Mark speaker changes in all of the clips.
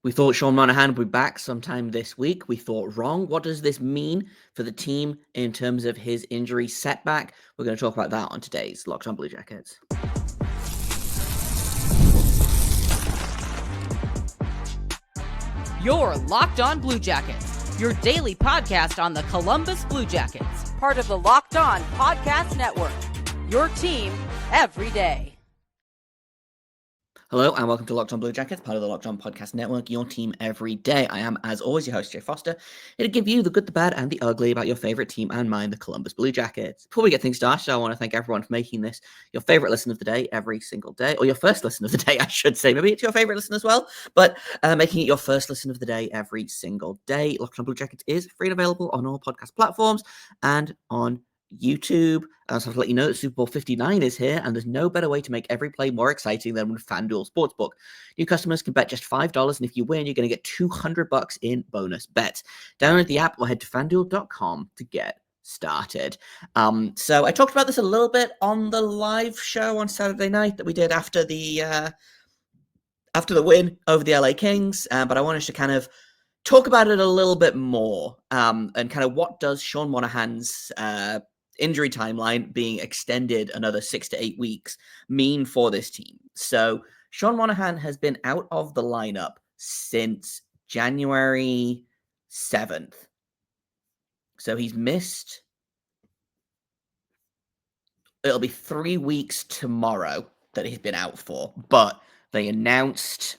Speaker 1: We thought Sean Monahan would be back sometime this week. We thought wrong. What does this mean for the team in terms of his injury setback? We're going to talk about that on today's Locked On Blue Jackets.
Speaker 2: You're Locked On Blue Jackets, your daily podcast on the Columbus Blue Jackets, part of the Locked On Podcast Network, your team every day.
Speaker 1: Hello and welcome to Locked On Blue Jackets, part of the Locked On Podcast Network, your team every day. I am, as always, your host, Jay Foster, here to give you the good, the bad, and the ugly about your favorite team and mine, the Columbus Blue Jackets. Before we get things started, I want to thank everyone for making this your favorite listen of the day every single day, or your first listen of the day, I should say. Maybe it's your favorite listen as well, but making it your first listen of the day every single day. Locked On Blue Jackets is free and available on all podcast platforms and on YouTube. I also have to let you know that Super Bowl 59 is here, and there's no better way to make every play more exciting than with FanDuel Sportsbook. New customers can bet just $5, and if you win, you're going to get $200 in bonus bets. Download the app or head to FanDuel.com to get started. So I talked about this a little bit on the live show on Saturday night that we did after the win over the LA Kings, but I wanted to kind of talk about it a little bit more, and kind of what does Sean Monahan's injury timeline being extended another 6 to 8 weeks mean for this team. So Sean Monahan has been out of the lineup since January 7th. So he's missed, it'll be 3 weeks tomorrow that he's been out for, but they announced,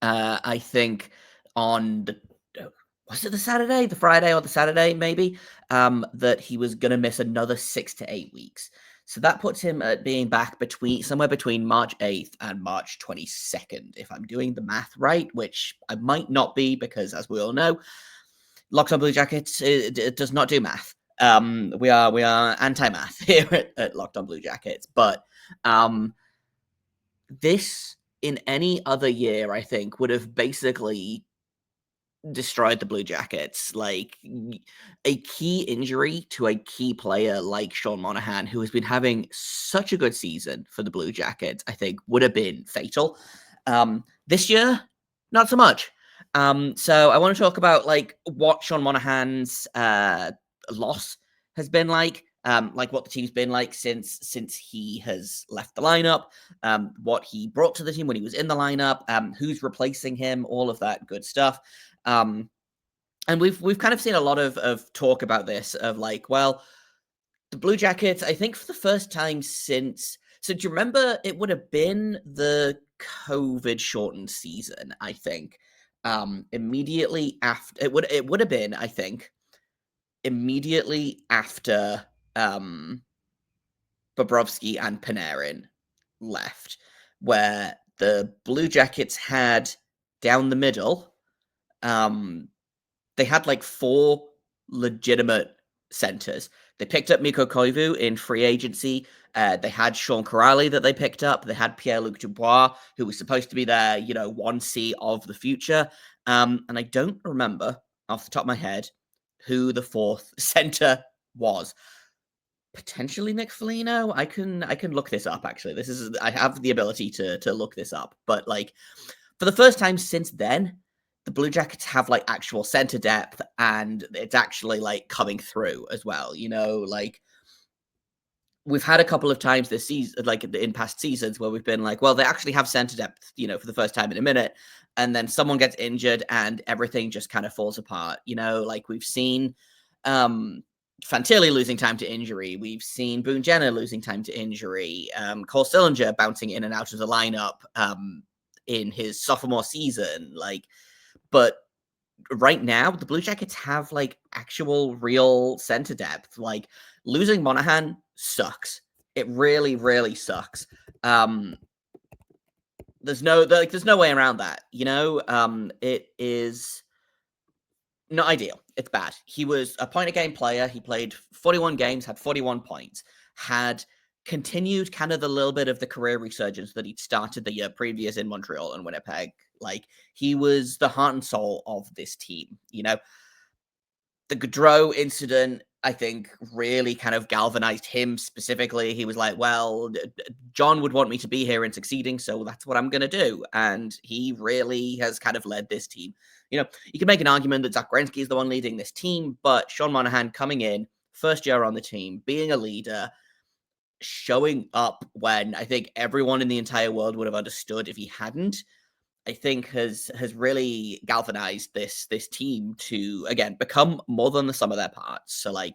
Speaker 1: I think on the, was it the Saturday, the Friday or the Saturday, maybe, that he was going to miss another 6 to 8 weeks. So that puts him at being back somewhere between March 8th and March 22nd, if I'm doing the math right, which I might not be because, as we all know, Locked On Blue Jackets, it does not do math. We are anti-math here at Locked On Blue Jackets, but this, in any other year, I think, would have basically destroyed the Blue Jackets. Like, a key injury to a key player like Sean Monahan, who has been having such a good season for the Blue Jackets, I think would have been fatal. This year, not so much. So I want to talk about like what Sean Monahan's loss has been like what the team's been like since he has left the lineup, what he brought to the team when he was in the lineup, who's replacing him, all of that good stuff. And we've kind of seen a lot of talk about this, of like, well, the Blue Jackets, I think for the first time since, so do you remember it would have been the COVID shortened season, I think, immediately after, it would have been, I think, immediately after Bobrovsky and Panarin left, where the Blue Jackets had down the middle, they had like 4 legitimate centers. They picked up Mikko Koivu in free agency. They had Sean Corrali that they picked up. They had Pierre-Luc Dubois, who was supposed to be their, 1C of the future. And I don't remember off the top of my head who the 4th center was. Potentially Nick Foligno. I can look this up, actually. I have the ability to look this up. But like, for the first time since then, the Blue Jackets have like actual center depth, and it's actually like coming through as well. Like, we've had a couple of times this season, like in past seasons, where we've been like, well, they actually have center depth, for the first time in a minute, and then someone gets injured and everything just kind of falls apart. Like we've seen Fantilli losing time to injury. We've seen Boone Jenner losing time to injury. Cole Sillinger bouncing in and out of the lineup in his sophomore season. Like, but right now, the Blue Jackets have like actual real center depth. Like, losing Monahan sucks. It really, really sucks. There's no way around that. It is not ideal. It's bad. He was a point a game player. He played 41 games, had 41 points, had continued kind of the little bit of the career resurgence that he'd started the year previous in Montreal and Winnipeg. Like, he was the heart and soul of this team. The Gaudreau incident, I think really kind of galvanized him specifically. He was like, well, John would want me to be here and succeeding, so that's what I'm going to do. And he really has kind of led this team. You know, you can make an argument that Zach Greinke is the one leading this team, but Sean Monahan coming in, first year on the team, being a leader, showing up when I think everyone in the entire world would have understood if he hadn't, I think has really galvanized this team to, again, become more than the sum of their parts. So like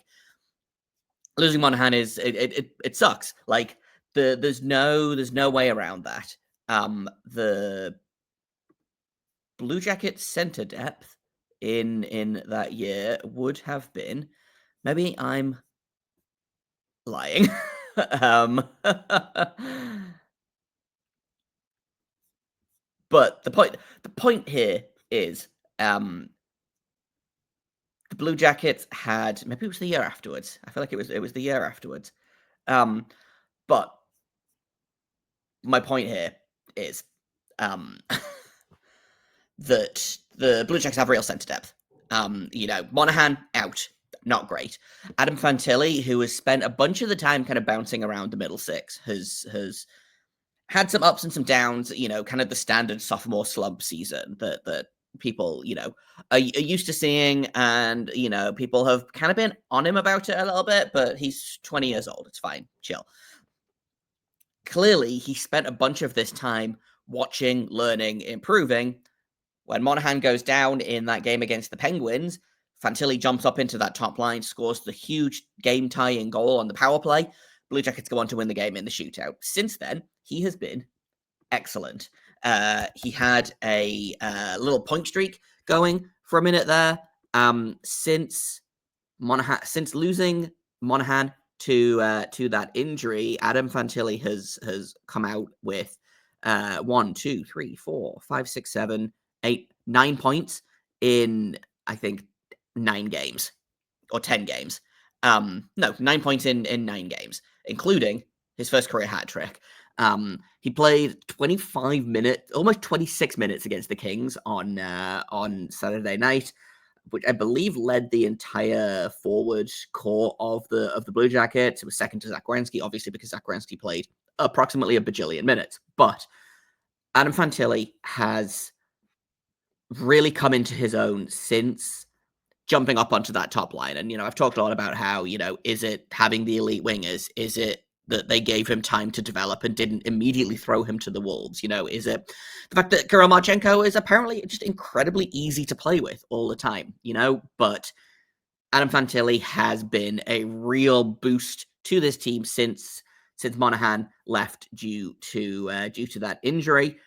Speaker 1: losing Monahan is it sucks. Like there's no way around that. The Blue Jackets center depth in that year would have been, maybe I'm lying. But the point here is the Blue Jackets had, maybe it was the year afterwards. I feel like it was the year afterwards. But my point here is that the Blue Jackets have real center depth. You know, Monahan out, not great. Adam Fantilli, who has spent a bunch of the time kind of bouncing around the middle six, has had some ups and some downs, you know, kind of the standard sophomore slump season that people, you know, are used to seeing. And, you know, people have kind of been on him about it a little bit, but he's 20 years old. It's fine. Chill. Clearly, he spent a bunch of this time watching, learning, improving. When Monahan goes down in that game against the Penguins, Fantilli jumps up into that top line, scores the huge game-tying goal on the power play. Blue Jackets go on to win the game in the shootout. Since then, he has been excellent. He had a little point streak going for a minute there. Since losing Monahan to that injury, Adam Fantilli has come out with 1, 2, 3, 4, 5, 6, 7, 8, 9 points in, I think, 9 games or 10 games. No, 9 points in 9 games, including his first career hat trick. He played 25 minutes, almost 26 minutes against the Kings on Saturday night, which I believe led the entire forward core of the Blue Jackets. It was second to Zach Greinke, obviously, because Zach Greinke played approximately a bajillion minutes. But Adam Fantilli has really come into his own since jumping up onto that top line. And, you know, I've talked a lot about how, you know, is it having the elite wingers? Is it that they gave him time to develop and didn't immediately throw him to the wolves? You know, is it the fact that Kirill Marchenko is apparently just incredibly easy to play with all the time, you know? But Adam Fantilli has been a real boost to this team since Monahan left due to that injury.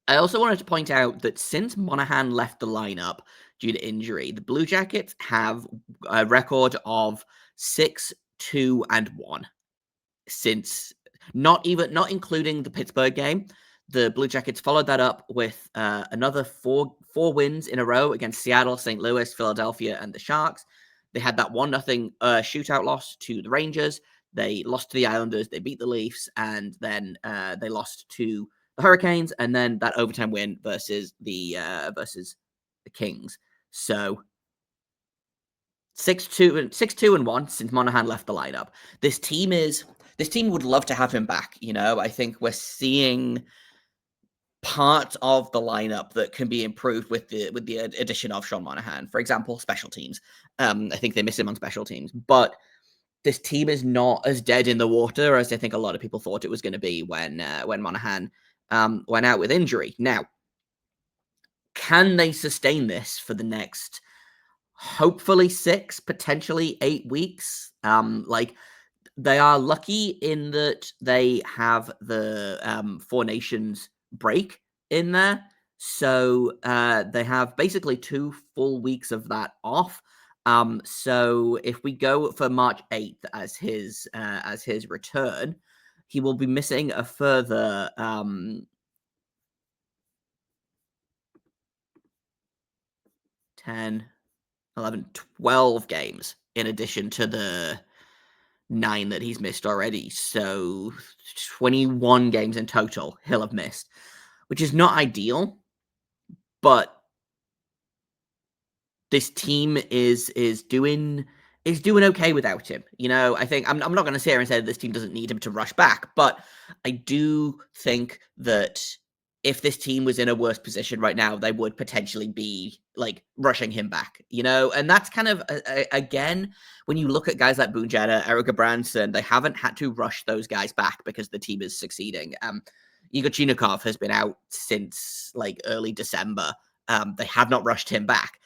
Speaker 1: I also wanted to point out that since Monahan left the lineup due to injury, the Blue Jackets have a record of 6-2-1 since, not including the Pittsburgh game. The Blue Jackets followed that up with another four wins in a row against Seattle, St. Louis, Philadelphia, and the Sharks. They had that 1-0 shootout loss to the Rangers. They lost to the Islanders. They beat the Leafs, and then they lost to the Hurricanes, and then that overtime win versus the Kings. So 6-2-1 since Monahan left the lineup. This team would love to have him back. You know, I think we're seeing parts of the lineup that can be improved with the addition of Sean Monahan. For example, special teams. I think they miss him on special teams, but this team is not as dead in the water as I think a lot of people thought it was going to be when Monahan went out with injury. Now, can they sustain this for the next, hopefully 6, potentially 8 weeks? Like, they are lucky in that they have the 4 Nations break in there. So they have basically 2 full weeks of that off. So if we go for March 8th as his return, he will be missing a further 10, 11, 12 games in addition to the 9 that he's missed already. So 21 games in total he'll have missed, which is not ideal, but this team is doing okay without him. I think I'm not going to sit here and say that this team doesn't need him to rush back, but I do think that if this team was in a worse position right now, they would potentially be like rushing him back, and that's kind of again, when you look at guys like Boone Jenner, Erica Branson, they haven't had to rush those guys back because the team is succeeding. Igor Chinikov has been out since like early December. They have not rushed him back.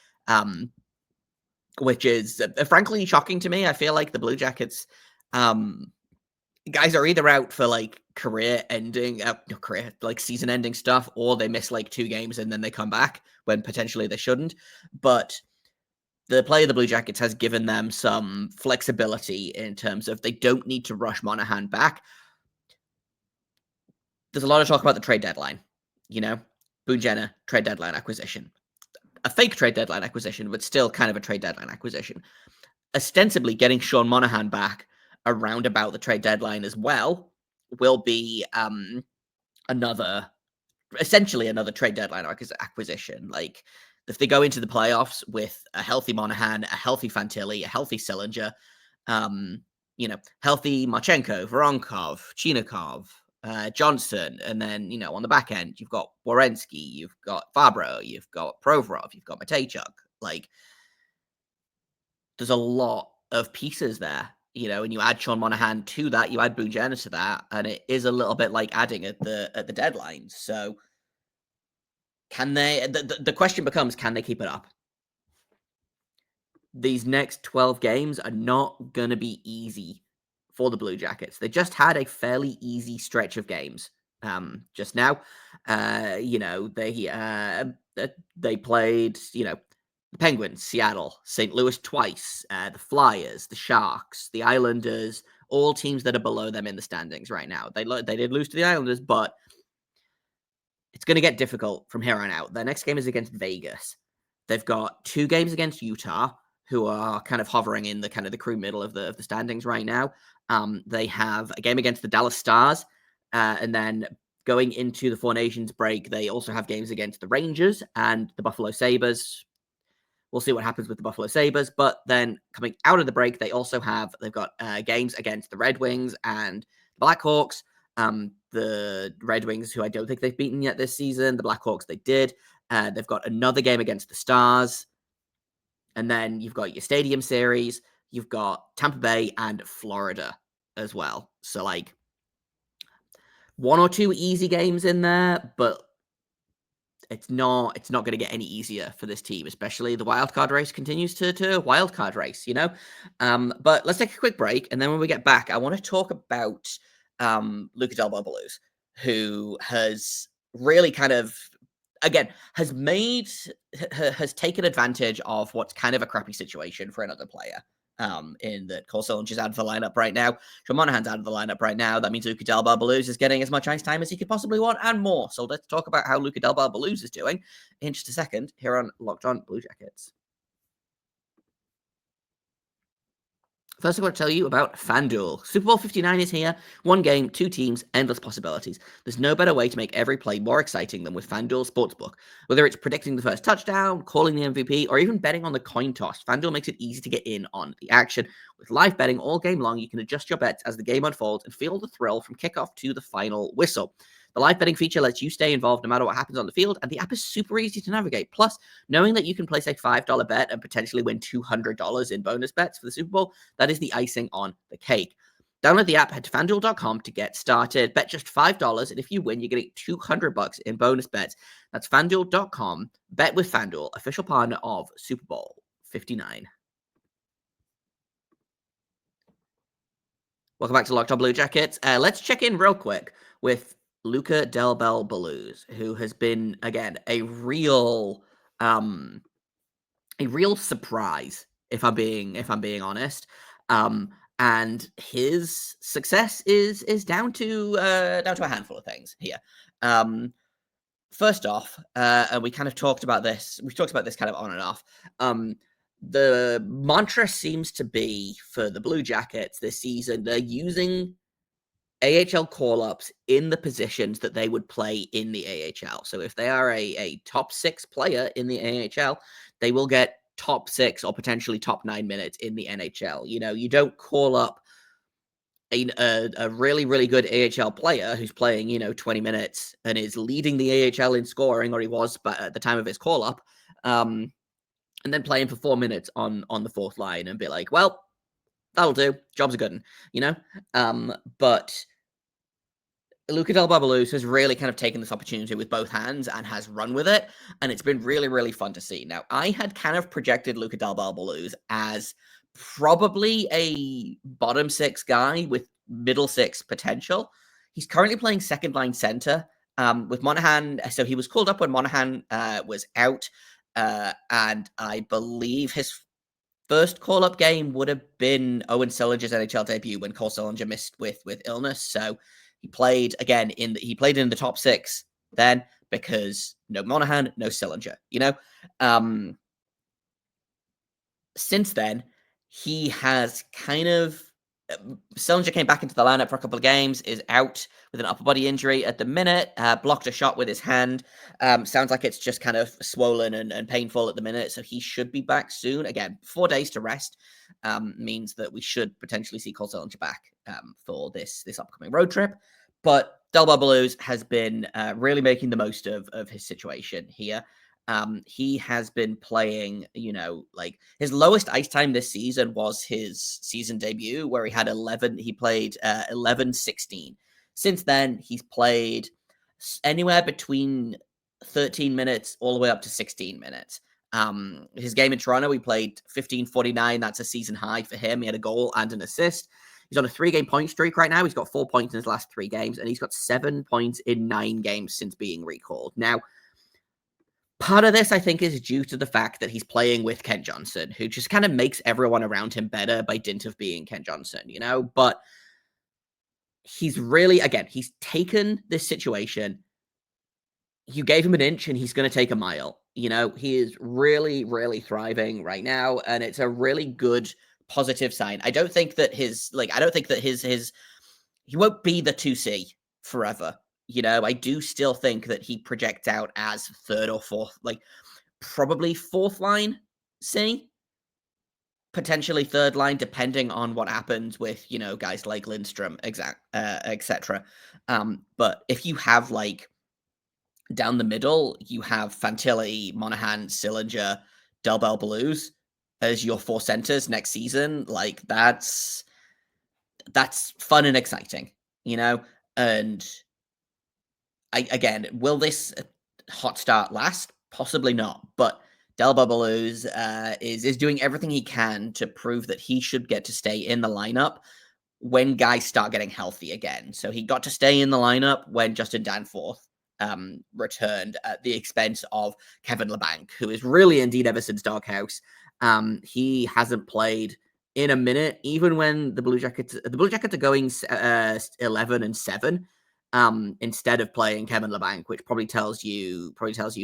Speaker 1: Which is frankly shocking to me. I feel like the Blue Jackets guys are either out for like season-ending stuff, or they miss like 2 games and then they come back when potentially they shouldn't. But the play of the Blue Jackets has given them some flexibility in terms of they don't need to rush Monahan back. There's a lot of talk about the trade deadline. Boone Jenner, trade deadline acquisition. A fake trade deadline acquisition, but still kind of a trade deadline acquisition. Ostensibly, getting Sean Monahan back around about the trade deadline as well will be essentially another trade deadline acquisition. Like, if they go into the playoffs with a healthy Monahan, a healthy Fantilli, a healthy Sillinger, healthy Marchenko, Voronkov, Chinikov, Johnson, and then, on the back end, you've got Werenski, you've got Fabro, you've got Provorov, you've got Matejchuk. Like, there's a lot of pieces there, and you add Sean Monahan to that, you add Boone Jenner to that, and it is a little bit like adding at the deadline. So can they, the question becomes, can they keep it up? These next 12 games are not going to be easy for the Blue Jackets. They just had a fairly easy stretch of games just now. They played, the Penguins, Seattle, St. Louis twice, the Flyers, the Sharks, the Islanders, all teams that are below them in the standings right now. They did lose to the Islanders, but it's going to get difficult from here on out. Their next game is against Vegas. They've got 2 games against Utah, who are kind of hovering in the kind of the crew middle of the standings right now. They have a game against the Dallas Stars, and then going into the Four Nations break, they also have games against the Rangers and the Buffalo Sabres. We'll see what happens with the Buffalo Sabres, but then coming out of the break, they've got games against the Red Wings and the Blackhawks. The Red Wings, who I don't think they've beaten yet this season. The Blackhawks, they did. They've got another game against the Stars. And then you've got your Stadium Series. You've got Tampa Bay and Florida as well. So, like, 1 or 2 easy games in there, but it's not going to get any easier for this team, especially the wildcard race continues to wildcard race, But let's take a quick break, and then when we get back, I want to talk about Luca Belluz, who has really kind of, again, has taken advantage of what's kind of a crappy situation for another player. In that Cole Sillinger's out of the lineup right now. Sean Monahan's out of the lineup right now. That means Luca Belluz is getting as much ice time as he could possibly want and more. So let's talk about how Luca Belluz is doing in just a second here on Locked On Blue Jackets. First, I want to tell you about FanDuel. Super Bowl 59 is here. 1 game, 2 teams, endless possibilities. There's no better way to make every play more exciting than with FanDuel Sportsbook. Whether it's predicting the first touchdown, calling the MVP, or even betting on the coin toss, FanDuel makes it easy to get in on the action. With live betting all game long, you can adjust your bets as the game unfolds and feel the thrill from kickoff to the final whistle. The live betting feature lets you stay involved no matter what happens on the field, and the app is super easy to navigate. Plus, knowing that you can place a $5 bet and potentially win $200 in bonus bets for the Super Bowl, that is the icing on the cake. Download the app, head to FanDuel.com to get started. Bet just $5, and if you win, you're getting $200 in bonus bets. That's FanDuel.com. Bet with FanDuel, official partner of Super Bowl 59. Welcome back to Locked On Blue Jackets. Let's check in real quick with Luca Belluz, who has been, again, a real surprise, if I'm being honest. And his success is down to a handful of things here. First off, and we kind of talked about this. We've talked about this kind of on and off. The mantra seems to be for the Blue Jackets this season, they're using AHL call-ups in the positions that they would play in the AHL. So if they are a top 6 player in the AHL, they will get top 6 or potentially top 9 minutes in the NHL. You don't call up a really, really good AHL player who's playing, 20 minutes and is leading the AHL in scoring, or he was at the time of his call up, and then play him for 4 minutes on the fourth line and be like, well, that'll do. Job's a good one. But Luca Del Belluz has really kind of taken this opportunity with both hands and has run with it, and it's been really, really fun to see. Now, I had kind of projected Luca Del Belluz as probably a bottom 6 guy with middle 6 potential. He's currently playing second line center with Monahan. So he was called up when Monahan was out, and I believe his first call-up game would have been Owen Sillinger's NHL debut when Cole Sillinger missed with illness. So he played again in the top 6 then, because no Monahan, no Sillinger. Since then, he has kind of Sillinger came back into the lineup for a couple of games, is out with an upper body injury at the minute, blocked a shot with his hand. Sounds like it's just kind of swollen and painful at the minute, so he should be back soon. Again, 4 days to rest means that we should potentially see Cole Sillinger back for this upcoming road trip. But Del Belluz has been really making the most of his situation here. He has been playing, like his lowest ice time this season was his season debut, where he had 11. He played 11-16. Since then, he's played anywhere between 13 minutes all the way up to 16 minutes. His game in Toronto, he played 15:49. That's a season high for him. He had a goal and an assist. He's on a 3-game point streak right now. He's got 4 points in his last 3 games, and he's got 7 points in 9 games since being recalled. Now, part of this, I think, is due to the fact that he's playing with Kent Johnson, who just kind of makes everyone around him better by dint of being Kent Johnson, But he's really, again, he's taken this situation. You gave him an inch and he's going to take a mile. He is really, really thriving right now, and it's a really good, positive sign. I don't think that his he won't be the 2C forever. I do still think that he projects out as 3rd or 4th, probably 4th line C, potentially 3rd line, depending on what happens with, guys like Lindstrom, etc. But if you have, down the middle, you have Fantilli, Monahan, Sillinger, Del Belluz as your 4 centers next season. That's fun and exciting, and again, will this hot start last? Possibly not, but Del Belluz is doing everything he can to prove that he should get to stay in the lineup when guys start getting healthy again. So he got to stay in the lineup when Justin Danforth returned at the expense of Kevin Labanc, who is really indeed Everson's doghouse. He hasn't played in a minute, even when the Blue Jackets are going 11-7. Instead of playing Kevin Labanc, which probably tells you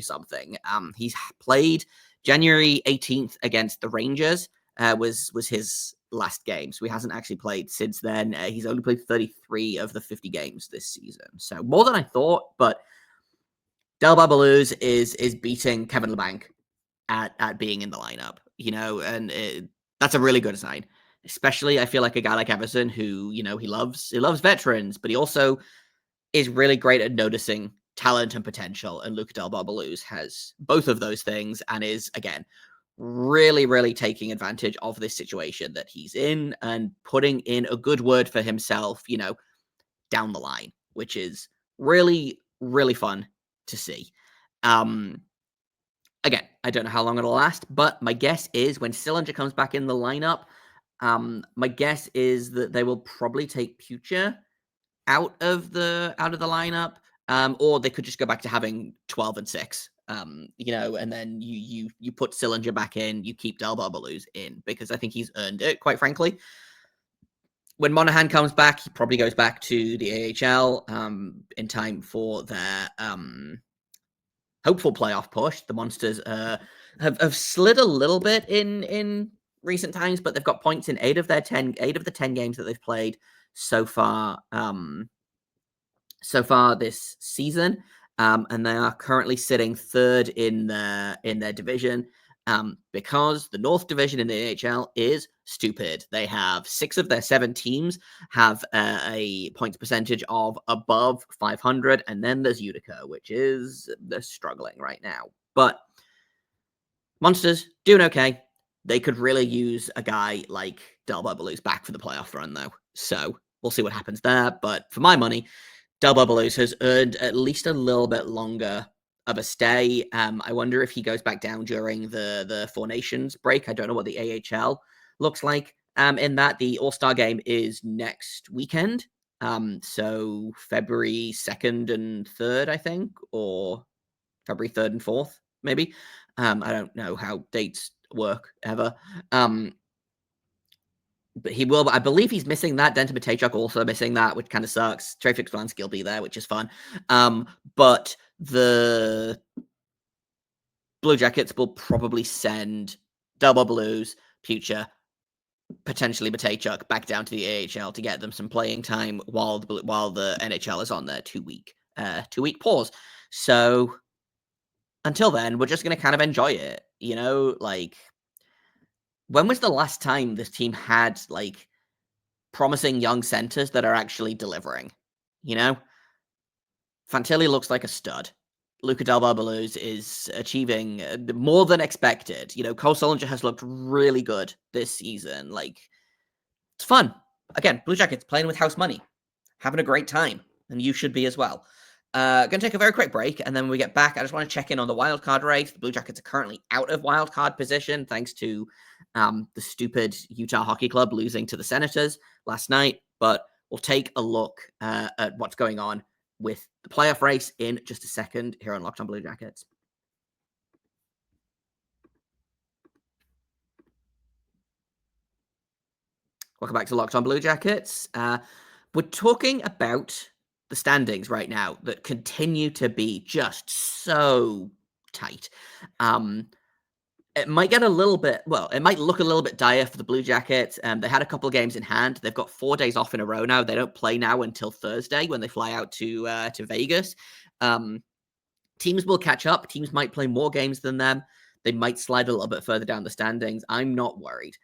Speaker 1: something. He's played January 18th against the Rangers, was his last game. So he hasn't actually played since then. He's only played 33 of the 50 games this season. So more than I thought, but Del Belluz is beating Kevin Labanc at being in the lineup, and that's a really good sign. Especially, I feel like a guy like Everson, who, he loves veterans, but he also is really great at noticing talent and potential, and Luca Del Belluz has both of those things and is, again, really, really taking advantage of this situation that he's in and putting in a good word for himself, down the line, which is really, really fun to see. Again, I don't know how long it'll last, but my guess is when Sillinger comes back in the lineup, my guess is that they will probably take Pucha out of the lineup, or they could just go back to having 12-6, and then you put Sillinger back in, you keep Del Belluz in, because I think he's earned it, quite frankly. When Monahan comes back, he probably goes back to the AHL in time for their hopeful playoff push. The Monsters have slid a little bit in recent times, but they've got points in 8 of the 10 games that they've played so far this season, and they are currently sitting 3rd in their division. because the North Division in the AHL is stupid. They have 6 of their 7 teams have a points percentage of above 500, and then there's Utica, which is they're struggling right now. But Monsters doing okay. They could really use a guy like Belluz back for the playoff run, though. So we'll see what happens there. But for my money, Belluz has earned at least a little bit longer of a stay. I wonder if he goes back down during the Four Nations break. I don't know what the AHL looks like. In that the All-Star game is next weekend. So February 2nd and 3rd, I think, or February 3rd and 4th, maybe. I don't know how dates work ever. But he will. I believe he's missing that. Denton Matejchuk also missing that, which kind of sucks. Trey Fix-Valansky will be there, which is fun. But the Blue Jackets will probably send Belluz, Pucha, potentially Matejchuk back down to the AHL to get them some playing time while the NHL is on their 2-week pause. So until then, we're just going to kind of enjoy it, like. When was the last time this team had, like, promising young centers that are actually delivering? Fantilli looks like a stud. Luca Belluz is achieving more than expected. Cole Sillinger has looked really good this season. Like, it's fun. Again, Blue Jackets playing with house money, having a great time, and you should be as well. Going to take a very quick break, and then when we get back, I just want to check in on the wildcard race. The Blue Jackets are currently out of wildcard position thanks to the stupid Utah Hockey Club losing to the Senators last night. But we'll take a look at what's going on with the playoff race in just a second here on Locked On Blue Jackets. Welcome back to Locked On Blue Jackets. We're talking about the standings right now that continue to be just so tight. It might get a little bit, it might look a little bit dire for the Blue Jackets. They had a couple of games in hand. They've got 4 days off in a row now. They don't play now until Thursday when they fly out to Vegas. Teams will catch up. Teams might play more games than them. They might slide a little bit further down the standings. I'm not worried.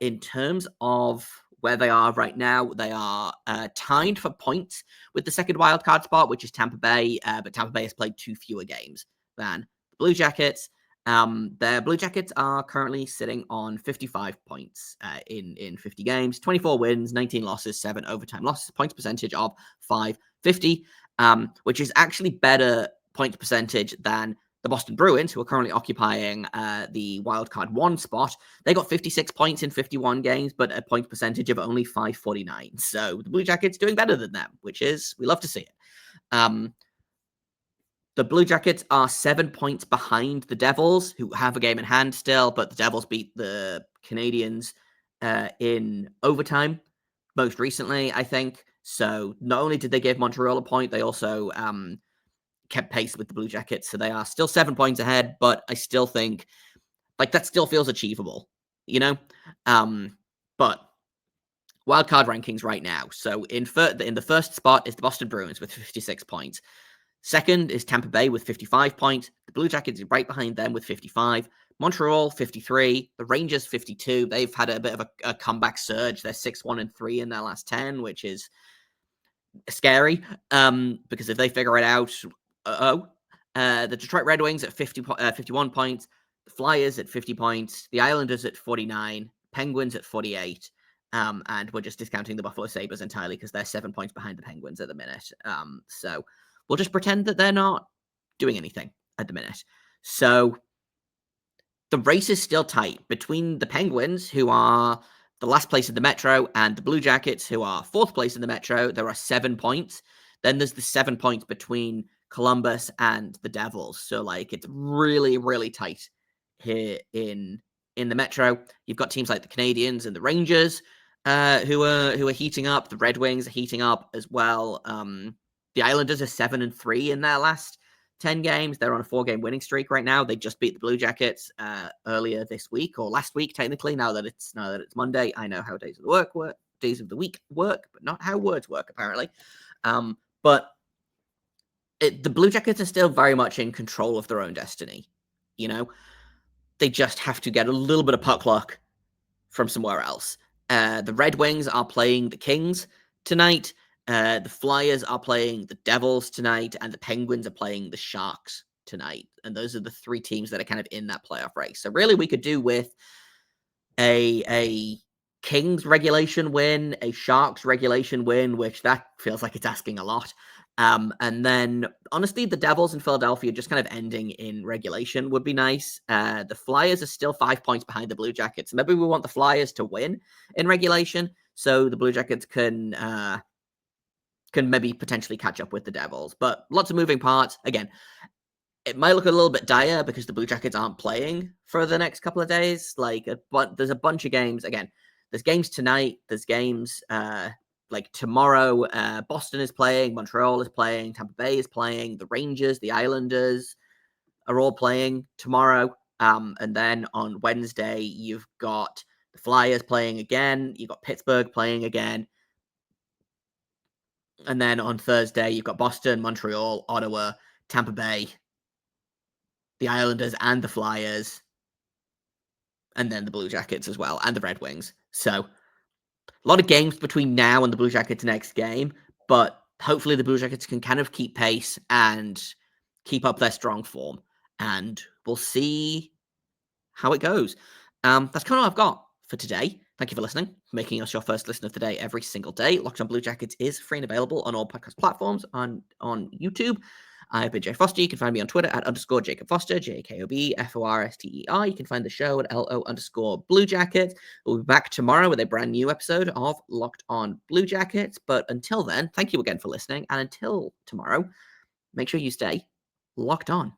Speaker 1: In terms of where they are right now, they are tied for points with the second wildcard spot, which is Tampa Bay. But Tampa Bay has played 2 fewer games than the Blue Jackets. Their Blue Jackets are currently sitting on 55 points in 50 games, 24 wins, 19 losses, 7 overtime losses, points percentage of .550, which is actually better point percentage than the Boston Bruins, who are currently occupying the wildcard 1 spot. They got 56 points in 51 games, but a point percentage of only .549. So the Blue Jackets doing better than them, which is, we love to see it. The Blue Jackets are 7 points behind the Devils, who have a game in hand still, but the Devils beat the Canadiens in overtime most recently, I think. So not only did they give Montreal a point, they also kept pace with the Blue Jackets. So they are still 7 points ahead, but I still think that still feels achievable, But wildcard rankings right now. So in the first spot is the Boston Bruins with 56 points. Second is Tampa Bay with 55 points. The Blue Jackets are right behind them with 55. Montreal, 53. The Rangers, 52. They've had a bit of a comeback surge. They're 6-1-3 in their last 10, which is scary because if they figure it out, the Detroit Red Wings at 51 points. The Flyers at 50 points. The Islanders at 49. Penguins at 48. And we're just discounting the Buffalo Sabres entirely because they're 7 points behind the Penguins at the minute. So we'll just pretend that they're not doing anything at the minute. So the race is still tight between the Penguins, who are the last place in the Metro, and the Blue Jackets, who are 4th place in the Metro. There are 7 points. Then there's the 7 points between Columbus and the Devils. So it's really, really tight here in the Metro. You've got teams like the Canadiens and the Rangers who are heating up. The Red Wings are heating up as well. The Islanders are 7-3 in their last 10 games. They're on a 4-game winning streak right now. They just beat the Blue Jackets earlier this week, or last week technically. Now that it's Monday, I know how days of the week work, but not how words work apparently. But the Blue Jackets are still very much in control of their own destiny. The They just have to get a little bit of puck luck from somewhere else. The Red Wings are playing the Kings tonight. The Flyers are playing the Devils tonight, and the Penguins are playing the Sharks tonight. And those are the three teams that are kind of in that playoff race. So really, we could do with a Kings regulation win, a Sharks regulation win, which that feels like it's asking a lot. And then, honestly, the Devils in Philadelphia just kind of ending in regulation would be nice. The Flyers are still 5 points behind the Blue Jackets. Maybe we want the Flyers to win in regulation so the Blue Jackets can maybe potentially catch up with the Devils. But lots of moving parts. Again, it might look a little bit dire because the Blue Jackets aren't playing for the next couple of days. But there's a bunch of games. Again, there's games tonight. There's games like tomorrow. Boston is playing. Montreal is playing. Tampa Bay is playing. The Rangers, the Islanders are all playing tomorrow. And then on Wednesday, you've got the Flyers playing again. You've got Pittsburgh playing again. And then on Thursday, you've got Boston, Montreal, Ottawa, Tampa Bay, the Islanders, and the Flyers, and then the Blue Jackets as well, and the Red Wings. So a lot of games between now and the Blue Jackets' next game, but hopefully the Blue Jackets can kind of keep pace and keep up their strong form, and we'll see how it goes. That's kind of all I've got for today. Thank you for listening, making us your first listen of the day every single day. Locked on Blue Jackets is free and available on all podcast platforms, on YouTube. I've been Jay Foster. You can find me on Twitter at _Jacob Foster, JAKOBFORSTER. You can find the show at LO_Blue Jackets. We'll be back tomorrow with a brand new episode of Locked on Blue Jackets. But until then, thank you again for listening. And until tomorrow, make sure you stay locked on.